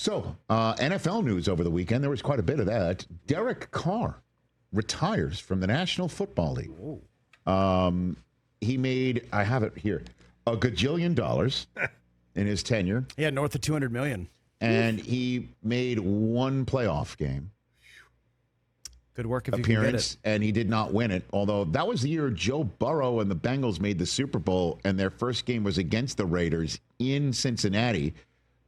So, NFL news over the weekend. There was quite a bit of that. Derek Carr retires from the National Football League. He made, I have it here, $1 gajillion in his tenure. Yeah, north of $200 million. And he made one playoff game. Good work if appearance, you can get it. And he did not win it. Although that was the year Joe Burrow and the Bengals made the Super Bowl, and their first game was against the Raiders in Cincinnati.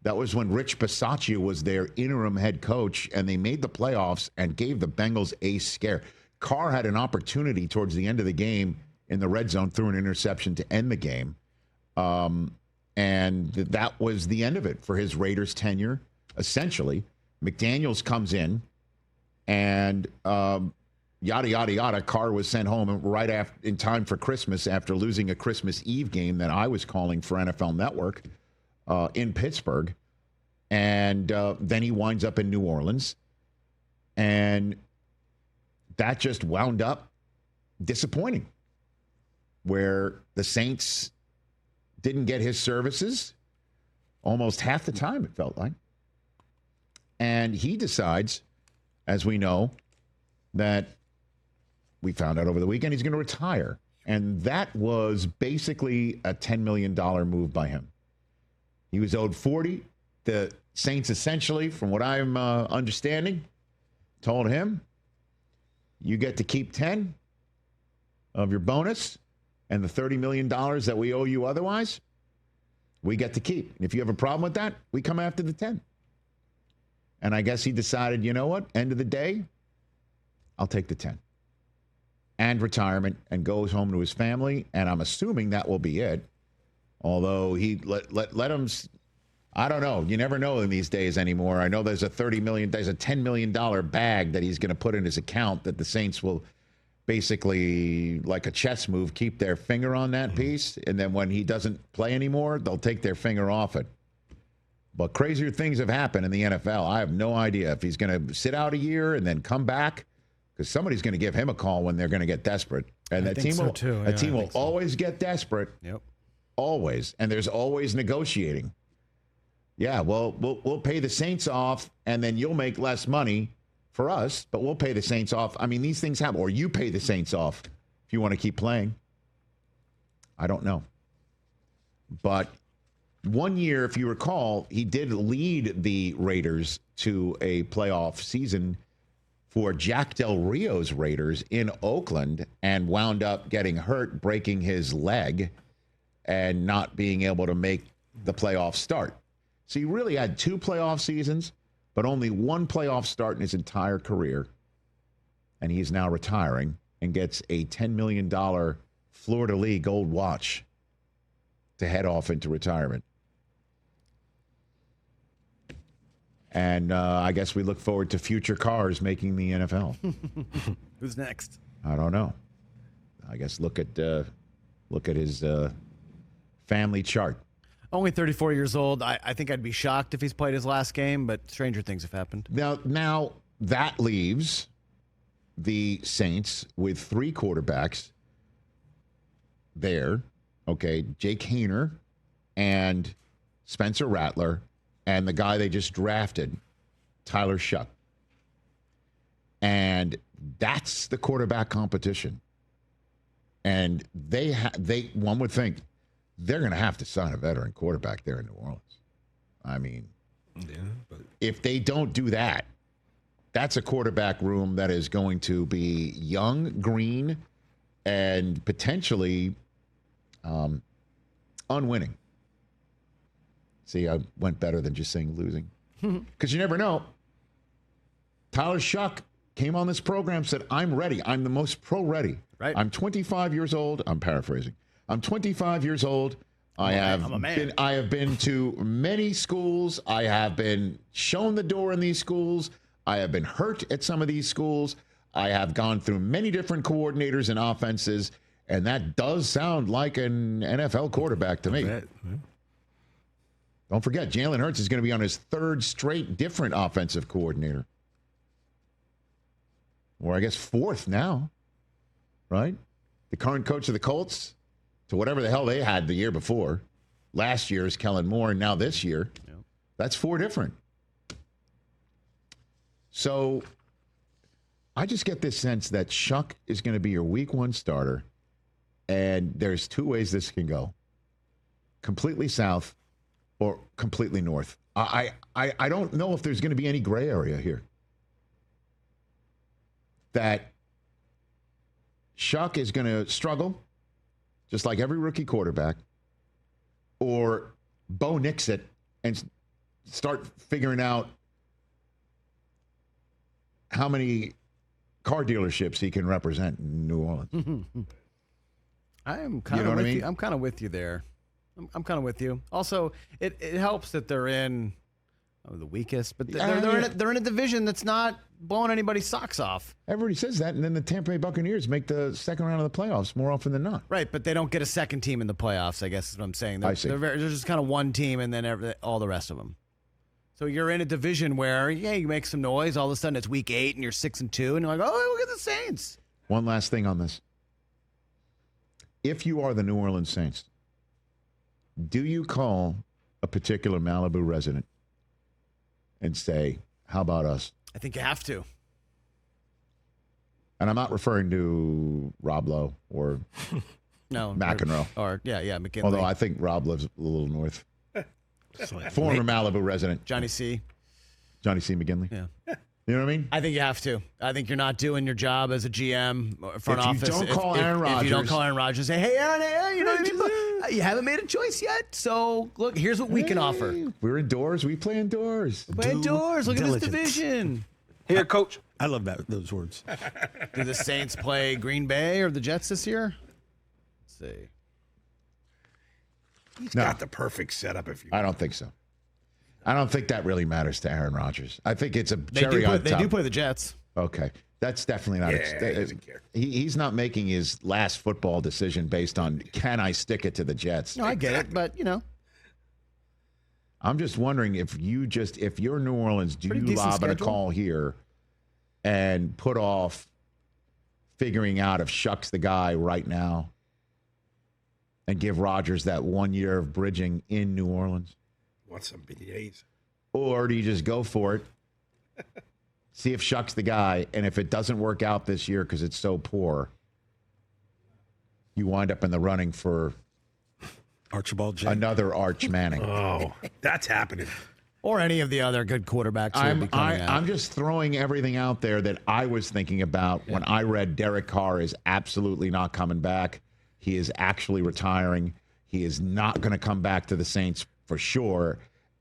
That was when Rich Bisaccia was their interim head coach, and they made the playoffs and gave the Bengals a scare. Carr had an opportunity towards the end of the game in the red zone, threw an interception to end the game. And that was the end of it for his Raiders tenure, essentially. McDaniels comes in, and yada, yada, yada. Carr was sent home right after, in time for Christmas after losing a Christmas Eve game that I was calling for NFL Network in Pittsburgh. And then he winds up in New Orleans. And that just wound up disappointing, where the Saints didn't get his services almost half the time, it felt like. And he decides, as we know, that we found out over the weekend, he's going to retire. And that was basically a $10 million move by him. He was owed 40. The Saints essentially, from what I'm understanding, told him, you get to keep 10 of your bonus, and the $30 million that we owe you otherwise, we get to keep. And if you have a problem with that, we come after the 10. And I guess he decided, you know what? End of the day, I'll take the 10. And retirement, and goes home to his family. And I'm assuming that will be it. Although he let him, I don't know. You never know in these days anymore. I know there's a $10 million bag that he's going to put in his account that the Saints will basically, like a chess move, keep their finger on that piece. And then when he doesn't play anymore, they'll take their finger off it. But crazier things have happened in the NFL. I have no idea if he's going to sit out a year and then come back, because somebody's going to give him a call when they're going to get desperate. And that team will always get desperate. Yep. Always. And there's always negotiating. Yeah, well, we'll pay the Saints off, and then you'll make less money for us, but we'll pay the Saints off. I mean, these things happen. Or you pay the Saints off if you want to keep playing. I don't know. But one year, if you recall, he did lead the Raiders to a playoff season for Jack Del Rio's Raiders in Oakland, and wound up getting hurt, breaking his leg, and not being able to make the playoff start. So he really had 2 playoff seasons, but only 1 playoff start in his entire career. And he's now retiring and gets a $10 million Fleur-de-Lis gold watch to head off into retirement. And I guess we look forward to future Cars making the NFL. Who's next? I don't know. I guess look at his family chart. Only 34 years old. I think I'd be shocked if he's played his last game, but stranger things have happened. Now that leaves the Saints with 3 quarterbacks there. Okay, Jake Haener and Spencer Rattler and the guy they just drafted, Tyler Shough. And that's the quarterback competition. And one would think, they're going to have to sign a veteran quarterback there in New Orleans. I mean, but if they don't do that, that's a quarterback room that is going to be young, green, and potentially unwinning. See, I went better than just saying losing. Because you never know. Tyler Shough came on this program, said, I'm ready. I'm the most pro-ready. Right. I'm 25 years old. I'm paraphrasing. I'm 25 years old. I have been to many schools. I have been shown the door in these schools. I have been hurt at some of these schools. I have gone through many different coordinators and offenses, and that does sound like an NFL quarterback to me. Don't forget, Jalen Hurts is going to be on his 3rd straight different offensive coordinator. Or I guess 4th now, right? The current coach of the Colts, to whatever the hell they had the year before. Last year is Kellen Moore, and now this year. Yep. That's 4 different. So I just get this sense that Shough is going to be your week 1 starter, and there's 2 ways this can go. Completely south or completely north. I don't know if there's going to be any gray area here. That Shough is going to struggle, just like every rookie quarterback, or Bo Nix it and start figuring out how many car dealerships he can represent in New Orleans. I'm kind of with you. I'm kind of with you there. I'm kind of with you. Also, it helps that they're in the weakest, but they're in a division that's not blowing anybody's socks off. Everybody says that, and then the Tampa Bay Buccaneers make the second round of the playoffs more often than not. Right, but they don't get a second team in the playoffs, I guess is what I'm saying. I see. They're just kind of one team and then all the rest of them. So you're in a division where, you make some noise. All of a sudden it's week 8 and you're 6-2, and you're like, oh, look at the Saints. One last thing on this. If you are the New Orleans Saints, do you call a particular Malibu resident and say, how about us? I think you have to. And I'm not referring to Rob Lowe or no McEnroe. Or McKinley. Although I think Rob lives a little north. Former Malibu resident. Johnny C. McGinley. Yeah. You know what I mean? I think you have to. I think you're not doing your job as a GM, front if office. You don't call Aaron Rodgers. If you don't call Aaron Rodgers, say, hey, Aaron, you know what I mean? You haven't made a choice yet. So, look, here's what we can offer. We're indoors. We play indoors. We play indoors. Look at this division. Here, Coach. I love those words. Do the Saints play Green Bay or the Jets this year? Let's see. He's got the perfect setup. I don't think so. I don't think that really matters to Aaron Rodgers. I think it's a cherry on top. They do play the Jets. Okay. That's definitely not. He doesn't care. He's not making his last football decision based on, can I stick it to the Jets? No, I get it, but, I'm just wondering if you're New Orleans, do you lob a call here and put off figuring out if Shough's the guy right now and give Rodgers that 1 year of bridging in New Orleans? Want some beignets? Or do you just go for it, see if Shough's the guy, and if it doesn't work out this year because it's so poor, you wind up in the running for Archibald J. another Arch Manning. Oh, that's happening. Or any of the other good quarterbacks. I'm just throwing everything out there that I was thinking about when I read Derek Carr is absolutely not coming back. He is actually retiring. He is not going to come back to the Saints for sure.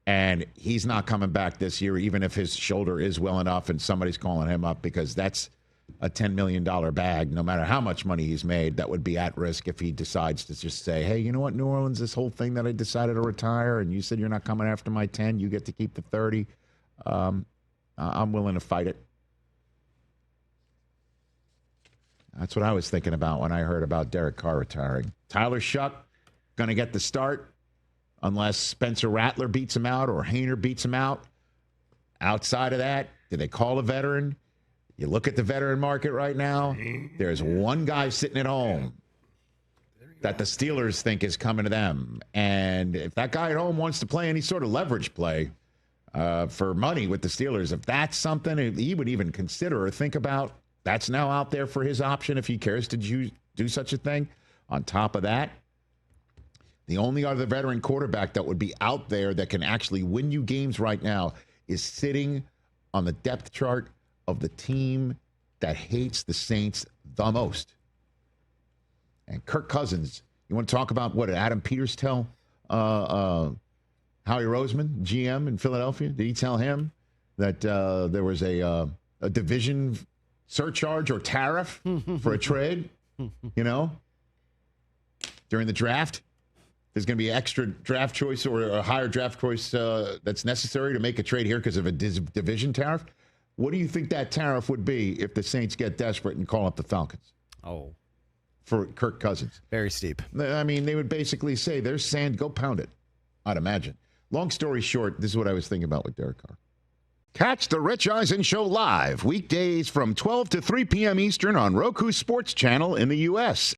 And he's not coming back this year, even if his shoulder is well enough and somebody's calling him up, because that's a $10 million bag. No matter how much money he's made, that would be at risk if he decides to just say, hey, you know what, New Orleans, this whole thing that I decided to retire and you said you're not coming after my 10, you get to keep the 30. I'm willing to fight it. That's what I was thinking about when I heard about Derek Carr retiring. Tyler Shough going to get the start unless Spencer Rattler beats him out or Hayner beats him out. Outside of that, do they call a veteran? You look at the veteran market right now, there's one guy sitting at home that the Steelers think is coming to them. And if that guy at home wants to play any sort of leverage play for money with the Steelers, if that's something he would even consider or think about, that's now out there for his option if he cares to do such a thing. On top of that, the only other veteran quarterback that would be out there that can actually win you games right now is sitting on the depth chart of the team that hates the Saints the most. And Kirk Cousins, you want to talk about what did Adam Peters tell Howie Roseman, GM in Philadelphia? Did he tell him that there was a division surcharge or tariff for a trade, during the draft? There's going to be extra draft choice or a higher draft choice that's necessary to make a trade here because of a division tariff. What do you think that tariff would be if the Saints get desperate and call up the Falcons? Oh. For Kirk Cousins. Very steep. I mean, they would basically say, there's sand, go pound it, I'd imagine. Long story short, this is what I was thinking about with Derek Carr. Catch the Rich Eisen Show live weekdays from 12 to 3 p.m. Eastern on Roku Sports Channel in the U.S.